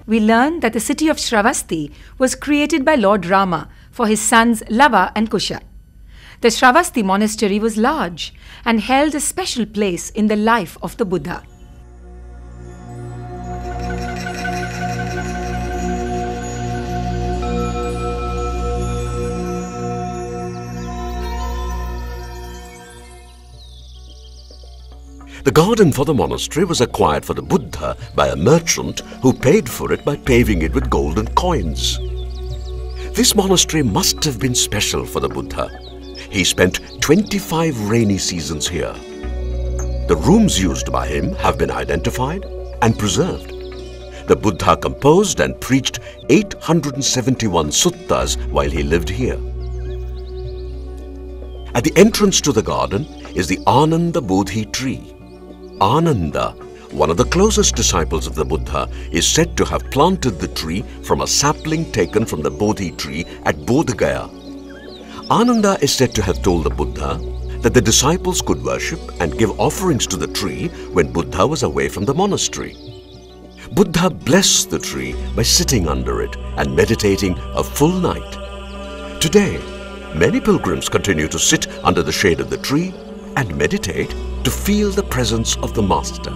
we learn that the city of Sravasti was created by Lord Rama for his sons Lava and Kusha. The Sravasti Monastery was large and held a special place in the life of the Buddha. The garden for the monastery was acquired for the Buddha by a merchant who paid for it by paving it with golden coins. This monastery must have been special for the Buddha. He spent 25 rainy seasons here. The rooms used by him have been identified and preserved. The Buddha composed and preached 871 suttas while he lived here. At the entrance to the garden is the Ananda Bodhi tree. Ananda, one of the closest disciples of the Buddha, is said to have planted the tree from a sapling taken from the Bodhi tree at Bodh Gaya. Ananda is said to have told the Buddha that the disciples could worship and give offerings to the tree when Buddha was away from the monastery. Buddha blessed the tree by sitting under it and meditating a full night. Today, many pilgrims continue to sit under the shade of the tree and meditate to feel the presence of the Master.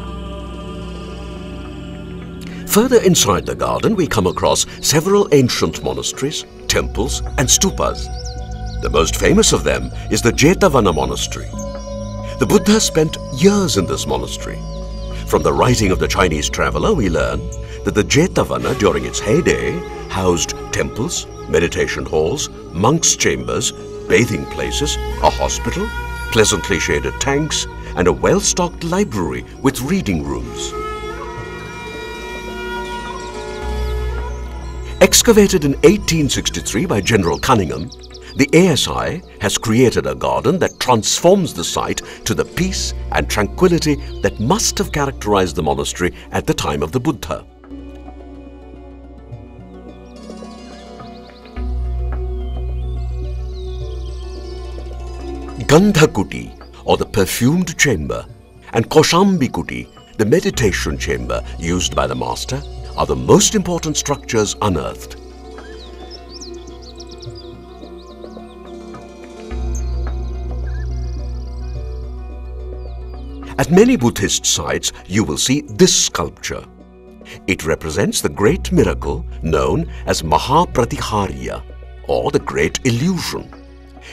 Further inside the garden, we come across several ancient monasteries, temples and stupas. The most famous of them is the Jetavana monastery. The Buddha spent years in this monastery. From the writing of the Chinese traveler, we learn that the Jetavana during its heyday housed temples, meditation halls, monks' chambers, bathing places, a hospital, pleasantly shaded tanks, and a well-stocked library with reading rooms. Excavated in 1863 by General Cunningham, the ASI has created a garden that transforms the site to the peace and tranquility that must have characterized the monastery at the time of the Buddha. Gandhakuti, or the perfumed chamber, and Kaushambikuti, the meditation chamber used by the master, are the most important structures unearthed. At many Buddhist sites, you will see this sculpture. It represents the great miracle known as Mahapratihariya, or the Great Illusion.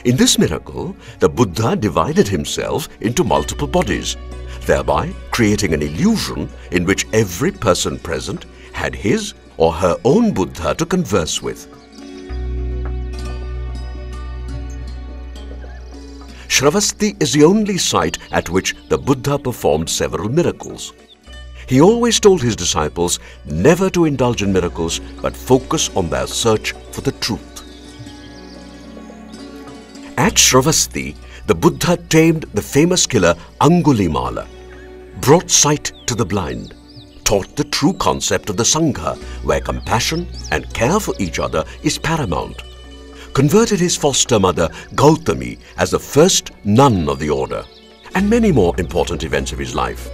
In this miracle, the Buddha divided himself into multiple bodies, thereby creating an illusion in which every person present had his or her own Buddha to converse with. Sravasti is the only site at which the Buddha performed several miracles. He always told his disciples never to indulge in miracles but focus on their search for the truth. At Sravasti, the Buddha tamed the famous killer Angulimala, brought sight to the blind, taught the true concept of the Sangha, where compassion and care for each other is paramount, converted his foster mother Gautami as the first nun of the order, and many more important events of his life.